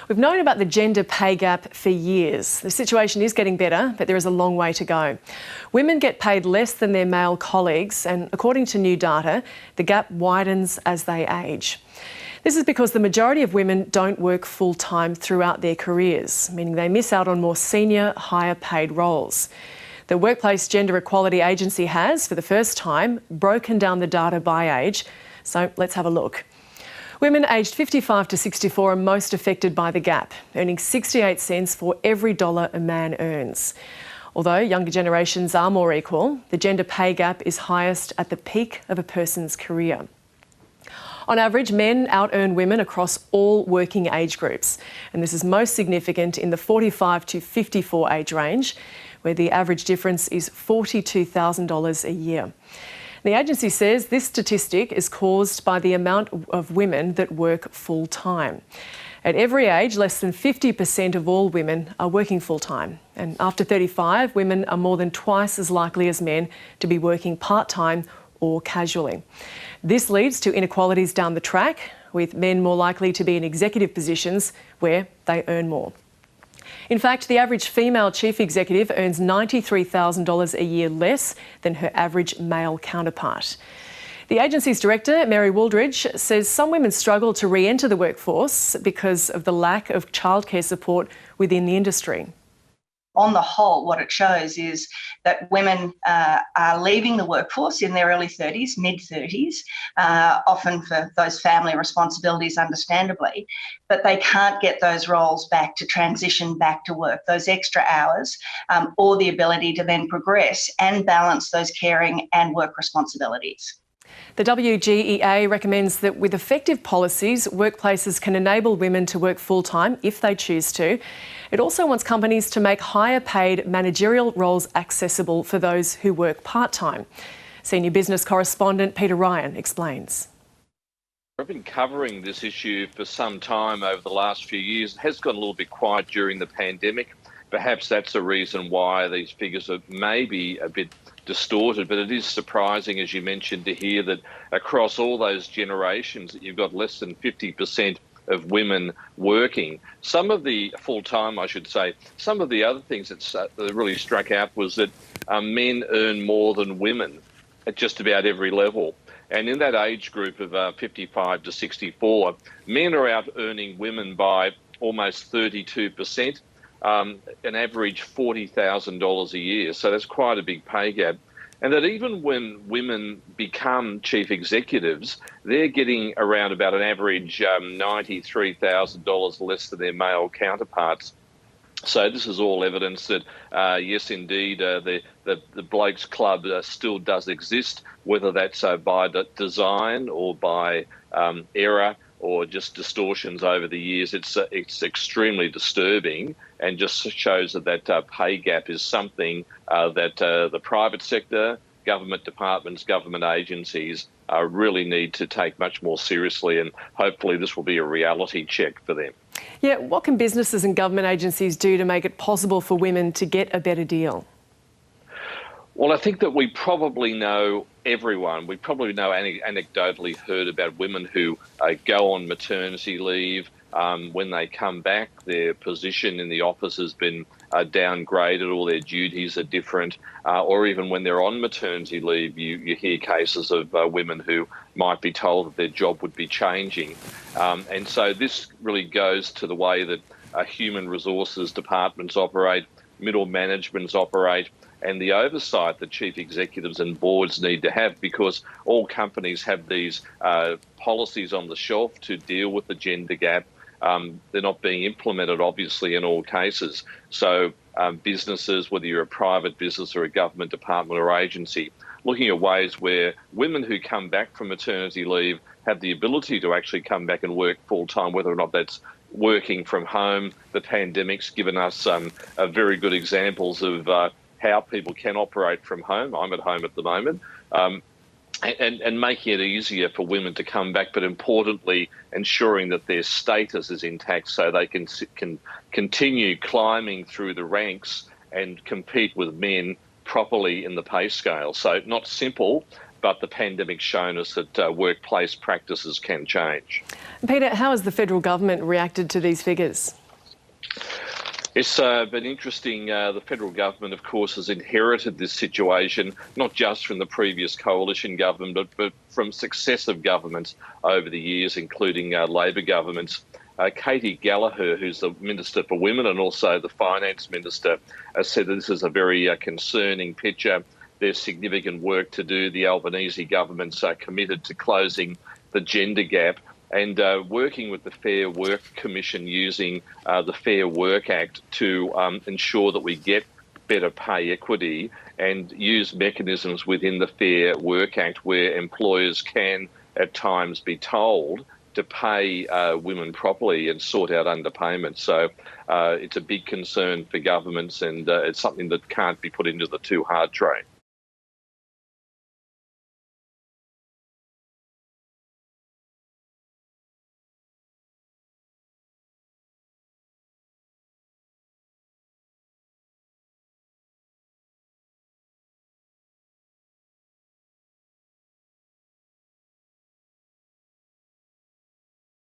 We've known about the gender pay gap for years. The situation is getting better, but there is a long way to go. Women get paid less than their male colleagues, and according to new data, the gap widens as they age. This is because the majority of women don't work full-time throughout their careers, meaning they miss out on more senior, higher paid roles. The Workplace Gender Equality Agency has, for the first time, broken down the data by age. So let's have a look. Women aged 55 to 64 are most affected by the gap, earning 68 cents for every dollar a man earns. Although younger generations are more equal, the gender pay gap is highest at the peak of a person's career. On average, men out-earn women across all working age groups, and this is most significant in the 45 to 54 age range, where the average difference is $42,000 a year. The agency says this statistic is caused by the amount of women that work full-time. At every age, less than 50% of all women are working full-time. And after 35, women are more than twice as likely as men to be working part-time or casually. This leads to inequalities down the track, with men more likely to be in executive positions where they earn more. In fact, the average female chief executive earns $93,000 a year less than her average male counterpart. The agency's director, Mary Wooldridge, says some women struggle to re-enter the workforce because of the lack of childcare support within the industry. On the whole, what it shows is that women are leaving the workforce in their early 30s, mid-30s, often for those family responsibilities, understandably, but they can't get those roles back to transition back to work, those extra hours, or the ability to then progress and balance those caring and work responsibilities. The WGEA recommends that with effective policies, workplaces can enable women to work full-time if they choose to. It also wants companies to make higher paid managerial roles accessible for those who work part-time. Senior business correspondent Peter Ryan explains. I've been covering this issue for some time over the last few years. It has gone a little bit quiet during the pandemic. Perhaps that's the reason why these figures are maybe a bit distorted, but it is surprising, as you mentioned, to hear that across all those generations that you've got less than 50% of women working. Some of the full-time, I should say, some of the other things that really struck out was that men earn more than women at just about every level. And in that age group of 55 to 64, men are out earning women by almost 32%. An average $40,000 a year. So that's quite a big pay gap. And that even when women become chief executives, they're getting around about an average $93,000 less than their male counterparts. So this is all evidence that, yes, indeed, the Blokes Club still does exist, whether that's by design or by error or just distortions over the years. It's extremely disturbing and just shows that pay gap is something that the private sector, government departments, government agencies really need to take much more seriously, and hopefully this will be a reality check for them. Yeah, what can businesses and government agencies do to make it possible for women to get a better deal? Well, I think that we probably know everyone. We probably know anecdotally heard about women who go on maternity leave. When they come back, their position in the office has been downgraded, or their duties are different, or even when they're on maternity leave, you hear cases of women who might be told that their job would be changing. And so this really goes to the way that human resources departments operate, middle managements operate, and the oversight that chief executives and boards need to have, because all companies have these policies on the shelf to deal with the gender gap. They're not being implemented, obviously, in all cases. So businesses, whether you're a private business or a government department or agency, looking at ways where women who come back from maternity leave have the ability to actually come back and work full-time, whether or not that's working from home. The pandemic's given us very good examples of how people can operate from home. I'm at home at the moment. And making it easier for women to come back, but importantly, ensuring that their status is intact so they can continue climbing through the ranks and compete with men properly in the pay scale. So not simple, but the pandemic's shown us that workplace practices can change. Peter, how has the federal government reacted to these figures? It's been interesting. The federal government, of course, has inherited this situation, not just from the previous coalition government, but from successive governments over the years, including Labor governments. Katie Gallagher, who's the Minister for Women and also the Finance Minister, has said that this is a very concerning picture. There's significant work to do. The Albanese government's committed to closing the gender gap and working with the Fair Work Commission using the Fair Work Act to ensure that we get better pay equity and use mechanisms within the Fair Work Act where employers can at times be told to pay women properly and sort out underpayment. So it's a big concern for governments, and it's something that can't be put into the too hard train.